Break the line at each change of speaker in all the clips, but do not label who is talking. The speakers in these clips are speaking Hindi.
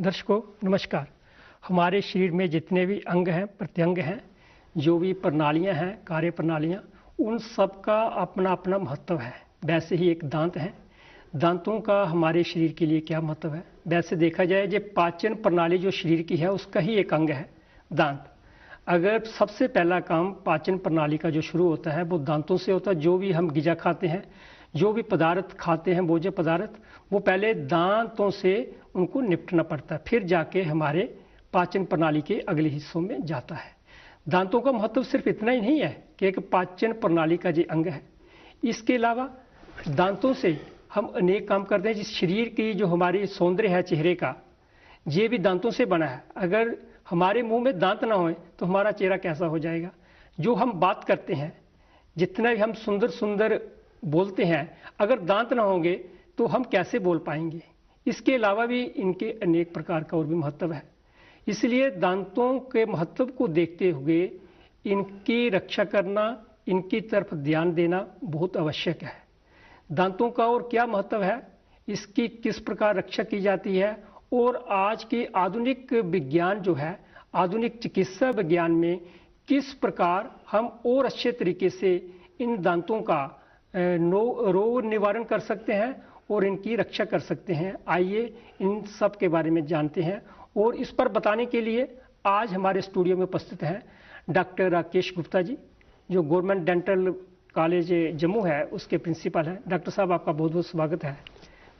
दर्शकों नमस्कार। हमारे शरीर में जितने भी अंग हैं, प्रत्यंग हैं, जो भी प्रणालियां हैं, कार्य प्रणालियां, उन सब का अपना अपना महत्व है। वैसे ही एक दांत है, दांतों का हमारे शरीर के लिए क्या महत्व है। वैसे देखा जाए जो पाचन प्रणाली जो शरीर की है उसका ही एक अंग है दांत। अगर सबसे पहला काम पाचन प्रणाली का जो शुरू होता है वो दांतों से होता है। जो भी हम ग़िज़ा खाते हैं, जो भी पदार्थ खाते हैं, भोज्य पदार्थ, वो पहले दांतों से उनको निपटना पड़ता है, फिर जाके हमारे पाचन प्रणाली के अगले हिस्सों में जाता है। दांतों का महत्व सिर्फ इतना ही नहीं है कि एक पाचन प्रणाली का जो अंग है, इसके अलावा दांतों से हम अनेक काम करते हैं। जिस शरीर की जो हमारी सौंदर्य है चेहरे का, ये भी दांतों से बना है। अगर हमारे मुंह में दांत ना होए तो हमारा चेहरा कैसा हो जाएगा। जो हम बात करते हैं, जितना भी हम सुंदर सुंदर बोलते हैं, अगर दांत ना होंगे तो हम कैसे बोल पाएंगे। इसके अलावा भी इनके अनेक प्रकार का और भी महत्व है। इसलिए दांतों के महत्व को देखते हुए इनकी रक्षा करना, इनकी तरफ ध्यान देना बहुत आवश्यक है। दांतों का और क्या महत्व है, इसकी किस प्रकार रक्षा की जाती है, और आज के आधुनिक विज्ञान जो है, आधुनिक चिकित्सा विज्ञान में किस प्रकार हम और अच्छे तरीके से इन दांतों का रोग निवारण कर सकते हैं और इनकी रक्षा कर सकते हैं। आइए इन सब के बारे में जानते हैं। और इस पर बताने के लिए आज हमारे स्टूडियो में उपस्थित हैं डॉक्टर राकेश गुप्ता जी, जो गवर्नमेंट डेंटल कॉलेज जम्मू है उसके प्रिंसिपल हैं। डॉक्टर साहब, आपका बहुत बहुत स्वागत है।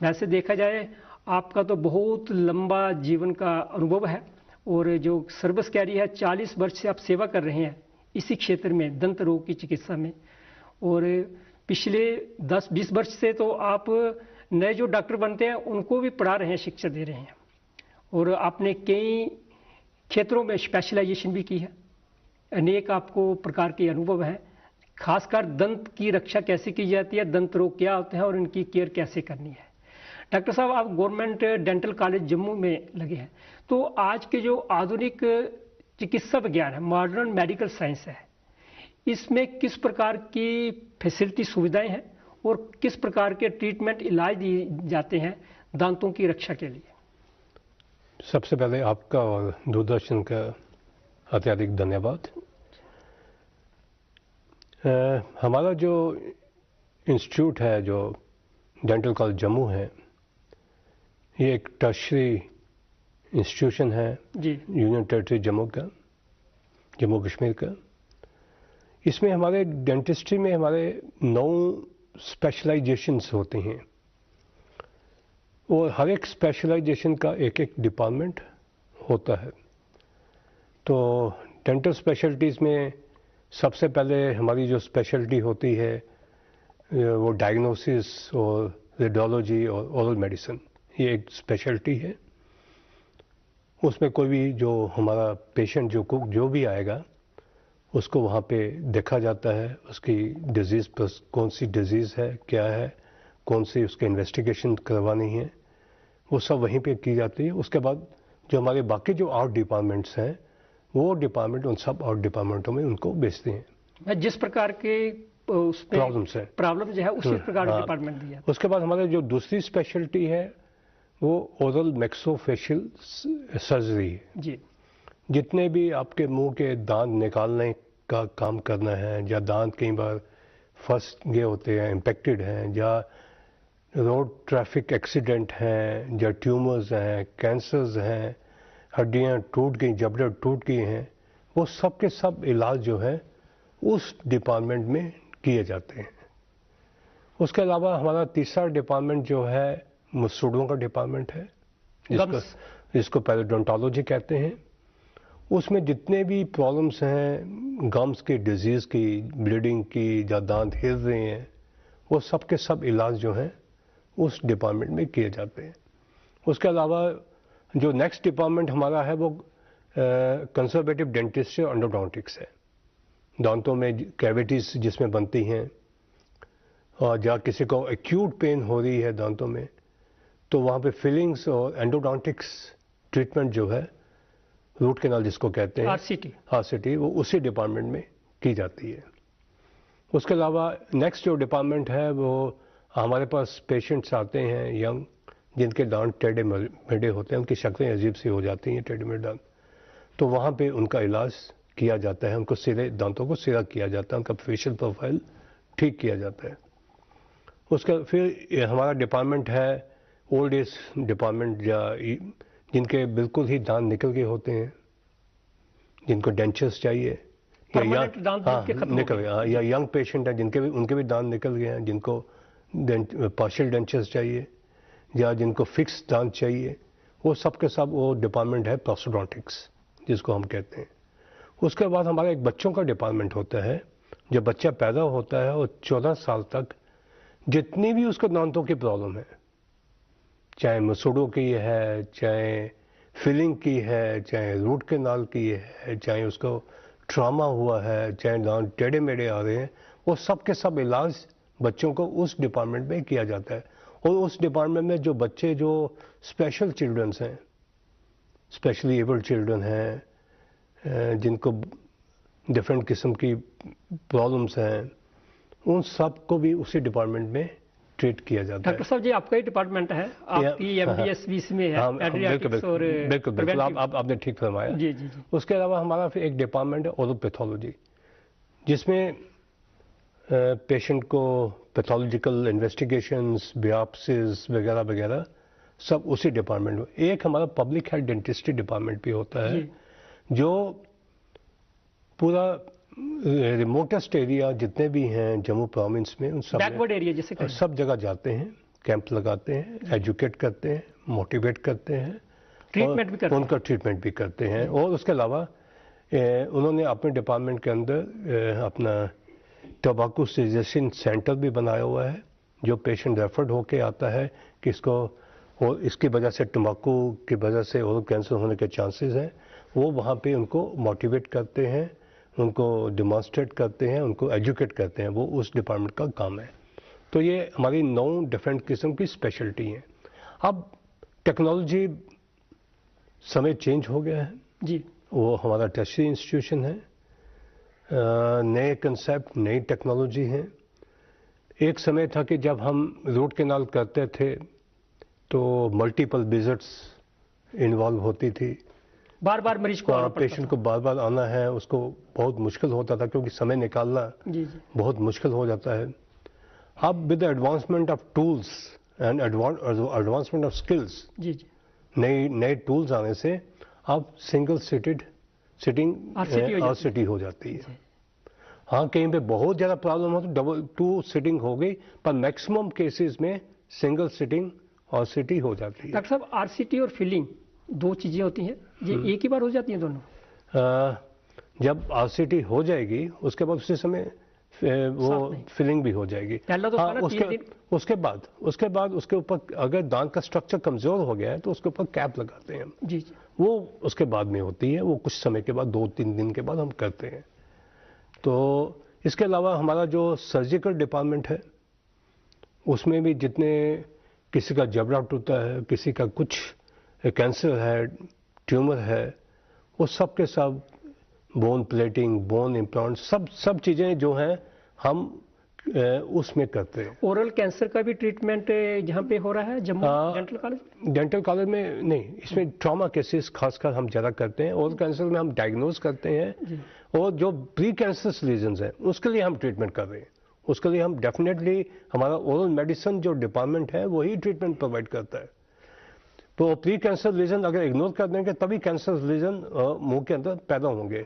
वैसे देखा जाए आपका तो बहुत लंबा जीवन का अनुभव है और जो सर्विस कैरी है, 40 वर्ष से आप सेवा कर रहे हैं इसी क्षेत्र में, दंत रोग की चिकित्सा में। और पिछले 10-20 वर्ष से तो आप नए जो डॉक्टर बनते हैं उनको भी पढ़ा रहे हैं, शिक्षा दे रहे हैं। और आपने कई क्षेत्रों में स्पेशलाइजेशन भी की है। अनेक आपको प्रकार के अनुभव हैं। खासकर दंत की रक्षा कैसे की जाती है, दंत रोग क्या होते हैं और इनकी केयर कैसे करनी है। डॉक्टर साहब, आप गवर्नमेंट डेंटल कॉलेज जम्मू में लगे हैं, तो आज के जो आधुनिक चिकित्सा विज्ञान है, मॉडर्न मेडिकल साइंस है, इसमें किस प्रकार की फैसिलिटी सुविधाएं हैं और किस प्रकार के ट्रीटमेंट इलाज दिए जाते हैं दांतों की रक्षा के लिए।
सबसे पहले आपका और दूरदर्शन का अत्यधिक धन्यवाद। हमारा जो इंस्टीट्यूट है, जो डेंटल कॉलेज जम्मू है, ये एक टर्शरी इंस्टीट्यूशन है जी, यूनियन टेरिटरी जम्मू कश्मीर का। इसमें हमारे डेंटिस्ट्री में हमारे 9 स्पेशलाइजेशंस होते हैं और हर एक स्पेशलाइजेशन का एक एक डिपार्टमेंट होता है। तो डेंटल स्पेशलिटीज़ में सबसे पहले हमारी जो स्पेशलिटी होती है वो डायग्नोसिस और रेडियोलॉजी और ओरल मेडिसिन, ये एक स्पेशलिटी है। उसमें कोई भी जो हमारा पेशेंट जो भी आएगा उसको वहाँ पे देखा जाता है, उसकी डिजीज़ प्लस कौन सी डिजीज़ है, क्या है, कौन सी उसके इन्वेस्टिगेशन करवानी है, वो सब वहीं पे की जाती है। उसके बाद जो हमारे बाकी जो आउट डिपार्टमेंट्स हैं, वो डिपार्टमेंट उन सब आउट डिपार्टमेंटों में उनको बेचते हैं।
जिस प्रकार के
प्रॉब्लम्स है,
प्रॉब्लम जो है उसी प्रकार के डिपार्टमेंट दिया।
उसके बाद हमारे जो दूसरी स्पेशलिटी है वो ओरल मैक्सोफेशियल सर्जरी है जी। जितने भी आपके मुंह के दांत निकालने का काम करना है, या दांत कई बार फंस गए होते हैं, इम्पेक्टेड हैं, या रोड ट्रैफिक एक्सीडेंट हैं, या ट्यूमर्स हैं, कैंसर्स हैं, हड्डियां टूट गई, जबड़े टूट गई हैं, वो सब के सब इलाज जो है उस डिपार्टमेंट में किए जाते हैं। उसके अलावा हमारा तीसरा डिपार्टमेंट जो है मसूड़ों का डिपार्टमेंट है, जिसको पेरिडोंटोलॉजी कहते हैं। उसमें जितने भी प्रॉब्लम्स हैं, गम्स की डिजीज़ की, ब्लीडिंग की, या दांत हिल रहे हैं, वो सब के सब इलाज जो हैं उस डिपार्टमेंट में किए जाते हैं। उसके अलावा जो नेक्स्ट डिपार्टमेंट हमारा है वो कंजर्वेटिव डेंटिस्ट्री और एंडोडोंटिक्स है। दांतों में कैविटीज़ जिसमें बनती हैं, और जहाँ किसी को एक्यूट पेन हो रही है दांतों में, तो वहाँ पे फिलिंग्स और एंडोडोंटिक्स ट्रीटमेंट जो है, रूट कैनाल जिसको कहते हैं, आरसीटी, वो उसी डिपार्टमेंट में की जाती है। उसके अलावा नेक्स्ट जो डिपार्टमेंट है वो हमारे पास पेशेंट्स आते हैं यंग, जिनके दांत टेढ़े मेढ़े होते हैं, उनकी शक्लें अजीब सी हो जाती हैं, टेढ़े मेढ़े दांत, तो वहाँ पे उनका इलाज किया जाता है, उनको सीधे दांतों को सीधा किया जाता है, उनका फेशियल प्रोफाइल ठीक किया जाता है। उसका फिर हमारा डिपार्टमेंट है ओल्ड एज डिपार्टमेंट, या जिनके बिल्कुल ही दांत निकल गए होते हैं, जिनको डेंचर्स चाहिए, या निकल गया, या यंग पेशेंट है जिनके भी उनके भी दांत निकल गए हैं, जिनको पार्शियल डेंचर्स चाहिए या जिनको फिक्स दांत चाहिए, वो सब के सब वो डिपार्टमेंट है प्रोस्टोडोंटिक्स जिसको हम कहते हैं। उसके बाद हमारा एक बच्चों का डिपार्टमेंट होता है। जब बच्चा पैदा होता है और 14 साल तक जितनी भी उसको दांतों की प्रॉब्लम है, चाहे मसूड़ों की है, चाहे फिलिंग की है, चाहे रूट कैनाल की है, चाहे उसको ट्रॉमा हुआ है, चाहे दांत टेढ़े मेढ़े आ रहे हैं, वो सब के सब इलाज बच्चों को उस डिपार्टमेंट में किया जाता है। और उस डिपार्टमेंट में जो बच्चे जो स्पेशल चिल्ड्रंस हैं, स्पेशली एबल्ड चिल्ड्रन हैं, जिनको डिफरेंट किस्म की प्रॉब्लम्स हैं, उन सब को भी उसी डिपार्टमेंट में ट्रीट किया जाता है।
डॉक्टर साहब जी, आपका ही डिपार्टमेंट है, आपकी एमडीएस 20 में है, पेडियाट्रिक्स और
बिल्कुल आपने ठीक फरमाया।
जी जी जी।
उसके अलावा हमारा फिर एक डिपार्टमेंट है ओरल पैथोलॉजी, जिसमें पेशेंट को पैथोलॉजिकल इन्वेस्टिगेशंस, बियाप्सीज वगैरह वगैरह सब उसी डिपार्टमेंट में। एक हमारा पब्लिक हेल्थ डेंटिस्ट्री डिपार्टमेंट भी होता है, जो पूरा रिमोटेस्ट एरिया जितने भी हैं जम्मू प्रोविंस में, उन सब
बैकवर्ड एरिया जैसे
सब जगह जाते हैं, कैंप लगाते हैं, एजुकेट करते हैं, मोटिवेट करते हैं,
ट्रीटमेंट भी करते हैं,
उनका ट्रीटमेंट भी करते हैं। और उसके अलावा उन्होंने अपने डिपार्टमेंट के अंदर अपना टोबैको सजेशन सेंटर भी बनाया हुआ है, जो पेशेंट रेफर्ड होके आता है कि इसको और इसकी वजह से तंबाकू की वजह से ओरल कैंसर होने के चांसेस हैं, वो वहाँ पे उनको मोटिवेट करते हैं, उनको डिमॉन्स्ट्रेट करते हैं, उनको एजुकेट करते हैं। वो उस डिपार्टमेंट का काम है। तो ये हमारी 9 डिफरेंट किस्म की स्पेशलिटी हैं। अब टेक्नोलॉजी समय चेंज हो गया है
जी,
वो हमारा टर्शियरी इंस्टीट्यूशन है, नए कंसेप्ट, नई टेक्नोलॉजी है। एक समय था कि जब हम रूट कैनाल करते थे तो मल्टीपल विजिट्स इन्वॉल्व होती थी,
बार बार मरीज को
पेशेंट को बार बार आना है, उसको बहुत मुश्किल होता था, क्योंकि समय निकालना
जी जी
बहुत मुश्किल हो जाता है। अब with the advancement of tools and advancement of skills,
जी जी,
नए टूल्स आने से अब सिंगल सिटिंग RCT हो जाती है। हाँ, कहीं पे बहुत ज़्यादा प्रॉब्लम हो तो डबल 2 सिटिंग हो गई, पर मैक्सिमम केसेस में सिंगल सिटिंग RCT हो जाती है।
डॉक्टर साहब, RCT और फिलिंग 2 चीज़ें होती हैं, ये एक ही बार हो जाती हैं दोनों?
जब RCT हो जाएगी उसके बाद उसी समय वो फिलिंग भी हो जाएगी।
पहला तो
हाँ, उसके बाद उसके ऊपर अगर दांत का स्ट्रक्चर कमज़ोर हो गया है तो उसके ऊपर कैप लगाते हैं हम।
जी जी,
वो उसके बाद में होती है, वो कुछ समय के बाद 2-3 दिन के बाद हम करते हैं। तो इसके अलावा हमारा जो सर्जिकल डिपार्टमेंट है, उसमें भी जितने किसी का जबड़ा टूटा है, किसी का कुछ कैंसर है, ट्यूमर है, वो सब के सब बोन प्लेटिंग, बोन इम्प्लांट, सब चीज़ें जो हैं हम उसमें करते हैं।
ओरल कैंसर का भी ट्रीटमेंट जहाँ पे हो रहा है Jammu dental college?
Dental college में नहीं, इसमें ट्रॉमा केसेस खासकर हम ज़्यादा करते हैं। ओरल कैंसर में हम डायग्नोज करते हैं, और जो प्री कैंसरस लीजन्स हैं उसके लिए हम ट्रीटमेंट कर रहे हैं। उसके लिए हम डेफिनेटली, हमारा ओरल मेडिसिन जो डिपार्टमेंट है वही ट्रीटमेंट प्रोवाइड करता है। तो प्री कैंसर लीजन अगर इग्नोर कर देंगे तभी कैंसर लीजन मुंह के अंदर पैदा होंगे।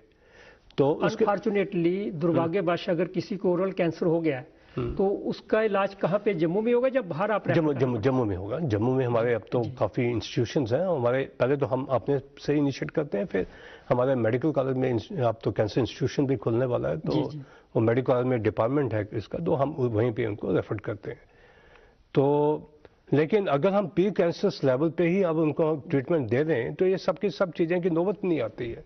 तो
अनफॉर्चुनेटली, दुर्भाग्यवश अगर किसी को ओरल कैंसर हो गया तो उसका इलाज कहाँ पे, जम्मू में होगा या बाहर आप?
जम्मू में होगा। जम्मू में हमारे अब तो काफ़ी इंस्टीट्यूशंस हैं हमारे। पहले तो हम अपने से इनिशिएट करते हैं, फिर हमारे मेडिकल कॉलेज में अब तो कैंसर इंस्टीट्यूशन भी खुलने वाला है, तो वो मेडिकल कॉलेज में डिपार्टमेंट है इसका, तो हम वहीं पे उनको रेफर करते हैं। तो लेकिन अगर हम प्री कैंसरस लेवल पे ही अब उनको ट्रीटमेंट दे रहे हैं तो ये सब की सब चीज़ें की नौबत नहीं आती है।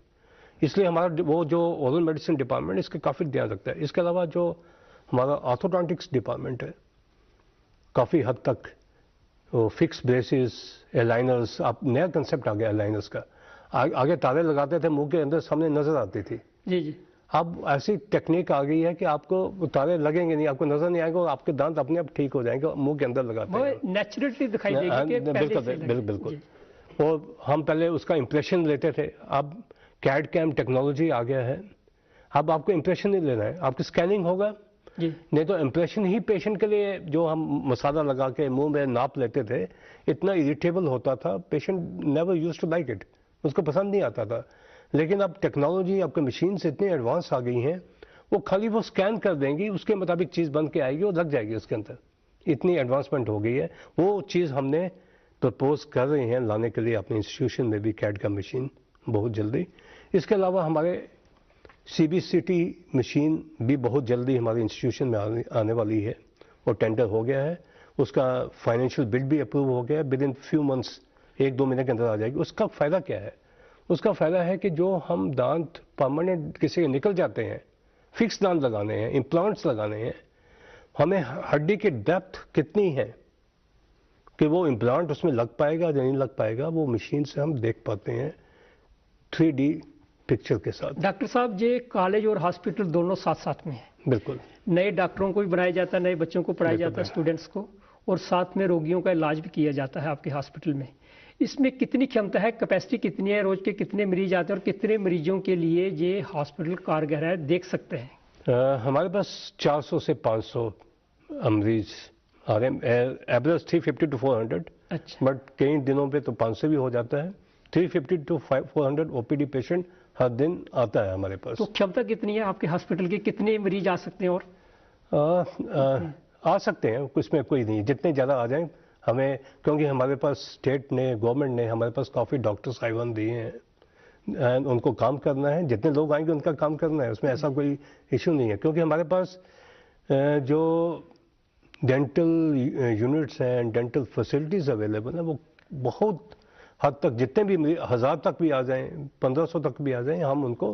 इसलिए हमारा वो जो ओरल मेडिसिन डिपार्टमेंट इसका काफ़ी ध्यान रखता है। इसके अलावा जो हमारा ऑर्थोडोंटिक्स डिपार्टमेंट है, काफ़ी हद तक वो फिक्स ब्रेसेस, एलाइनर्स, अब नया कंसेप्ट आ गया एलाइनर्स का। आगे तारे लगाते थे मुंह के अंदर, सामने नजर आती थी।
जी जी,
अब ऐसी टेक्निक आ गई है कि आपको तारे लगेंगे नहीं, आपको नजर नहीं आएगा और आपके दांत अपने आप ठीक हो जाएंगे, मुंह के अंदर लगाते हैं,
नेचुरली दिखाई देगा कि
बिल्कुल बिल्कुल। और हम पहले उसका इंप्रेशन लेते थे, अब कैड कैम टेक्नोलॉजी आ गया है, अब आपको इंप्रेशन नहीं लेना है, आपकी स्कैनिंग होगा। नहीं तो इंप्रेशन ही पेशेंट के लिए, जो हम मसाला लगा के मुंह में नाप लेते थे, इतना इरिटेबल होता था, patient never used to like it, उसको पसंद नहीं आता था। लेकिन अब टेक्नोलॉजी, आपके मशीन्स इतनी एडवांस आ गई हैं, वो खाली वो स्कैन कर देंगी, उसके मुताबिक चीज़ बन के आएगी और लग जाएगी उसके अंदर, इतनी एडवांसमेंट हो गई है। वो चीज़ हमने प्रपोज कर रहे हैं लाने के लिए अपने इंस्टीट्यूशन में भी कैड का मशीन बहुत जल्दी। इसके अलावा हमारे CBCT मशीन भी बहुत जल्दी हमारे इंस्टीट्यूशन में आने वाली है, और टेंडर हो गया है, उसका फाइनेंशियल बिल भी अप्रूव हो गया है, विद इन फ्यू मंथ्स, 1-2 महीने के अंदर आ जाएगी। उसका फ़ायदा क्या है? उसका फ़ायदा है कि जो हम दांत परमानेंट किसी के निकल जाते हैं, फिक्स दांत लगाने हैं, इम्प्लांट्स लगाने हैं, हमें हड्डी की डेप्थ कितनी है कि वो इम्प्लांट उसमें लग पाएगा या नहीं लग पाएगा, वो मशीन से हम देख पाते हैं 3D पिक्चर के साथ।
डॉक्टर साहब, ये कॉलेज और हॉस्पिटल दोनों साथ साथ में है।
बिल्कुल।
नए डॉक्टरों को भी बनाया जाता है, नए बच्चों को पढ़ाया जाता है, स्टूडेंट्स को, और साथ में रोगियों का इलाज भी किया जाता है आपके हॉस्पिटल में। इसमें कितनी क्षमता है, कैपेसिटी कितनी है, रोज के कितने मरीज आते हैं और कितने मरीजों के लिए ये हॉस्पिटल कारगर है, देख सकते हैं?
हमारे पास 400 से 500 मरीज आ रहे हैं, एवरेज 350 to 400।
अच्छा।
बट कई दिनों पे तो 500 भी हो जाता है। 350 to 400 OPD पेशेंट हर दिन आता है हमारे पास।
तो क्षमता कितनी है आपके हॉस्पिटल की, कितने मरीज आ सकते हैं? और
आ सकते हैं, उसमें कोई नहीं, जितने ज़्यादा आ जाएं हमें, क्योंकि हमारे पास स्टेट ने, गवर्नमेंट ने हमारे पास काफ़ी डॉक्टर्स I1 दिए हैं, उनको काम करना है, जितने लोग आएंगे उनका काम करना है, उसमें ऐसा कोई इशू नहीं है। क्योंकि हमारे पास जो डेंटल यूनिट्स हैं, डेंटल फैसिलिटीज़ अवेलेबल हैं, वो बहुत हद तक, जितने भी 1000 तक भी आ जाएं, 1500 तक भी आ जाएं, हम उनको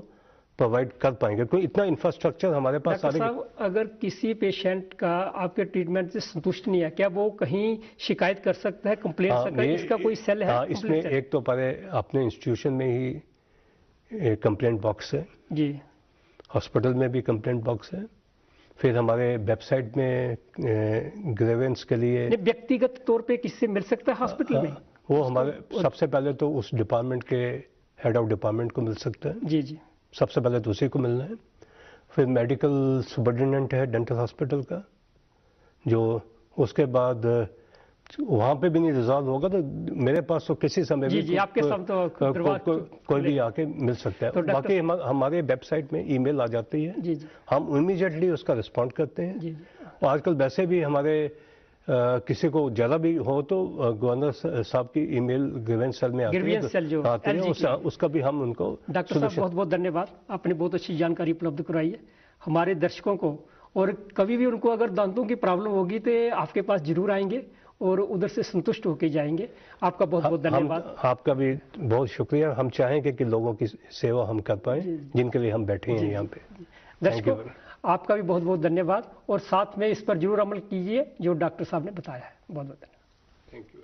प्रोवाइड कर पाएंगे। कोई इतना इंफ्रास्ट्रक्चर हमारे पास।
डॉक्टर साहब, अगर किसी पेशेंट का आपके ट्रीटमेंट से संतुष्ट नहीं है, क्या वो कहीं शिकायत कर सकता है, कंप्लेंट सकता है? इसका कोई सेल है?
इसमें एक तो पहले अपने इंस्टीट्यूशन में ही कंप्लेंट बॉक्स है
जी,
हॉस्पिटल में भी कंप्लेंट बॉक्स है, फिर हमारे वेबसाइट में ग्रेवेंस के लिए
व्यक्तिगत तौर पे किससे मिल सकता है हॉस्पिटल में?
वो हमारे सबसे पहले तो उस डिपार्टमेंट के हेड ऑफ डिपार्टमेंट को मिल सकता है।
जी जी,
सबसे पहले तो उसी को मिलना है। फिर मेडिकल सुपरिटेंडेंट है डेंटल हॉस्पिटल का, जो उसके बाद वहाँ पे भी नहीं रिजॉल्व होगा तो मेरे पास तो किसी समय
जी,
भी
जी, आपके साथ तो
कोई भी आके मिल सकता है। तो बाकी हमारे वेबसाइट में ईमेल आ जाती है,
जी जी,
हम इमीडिएटली उसका रिस्पॉन्ड करते हैं।
जी जी।
और आजकल वैसे भी हमारे किसी को ज़्यादा भी हो तो गवर्नर साहब की ईमेल ग्रीवेंस सेल में आती है, उसका भी हम उनको।
डॉक्टर साहब, बहुत बहुत धन्यवाद, आपने बहुत अच्छी जानकारी उपलब्ध कराई है हमारे दर्शकों को। और कभी भी उनको अगर दांतों की प्रॉब्लम होगी तो आपके पास जरूर आएंगे और उधर से संतुष्ट होकर जाएंगे। आपका बहुत बहुत धन्यवाद।
आपका भी बहुत शुक्रिया। हम चाहेंगे कि लोगों की सेवा हम कर पाएं, जिनके लिए हम बैठे हैं यहाँ पे।
दर्शकों, आपका भी बहुत बहुत धन्यवाद, और साथ में इस पर जरूर अमल कीजिए जो डॉक्टर साहब ने बताया है। बहुत बहुत धन्यवाद।
Thank you.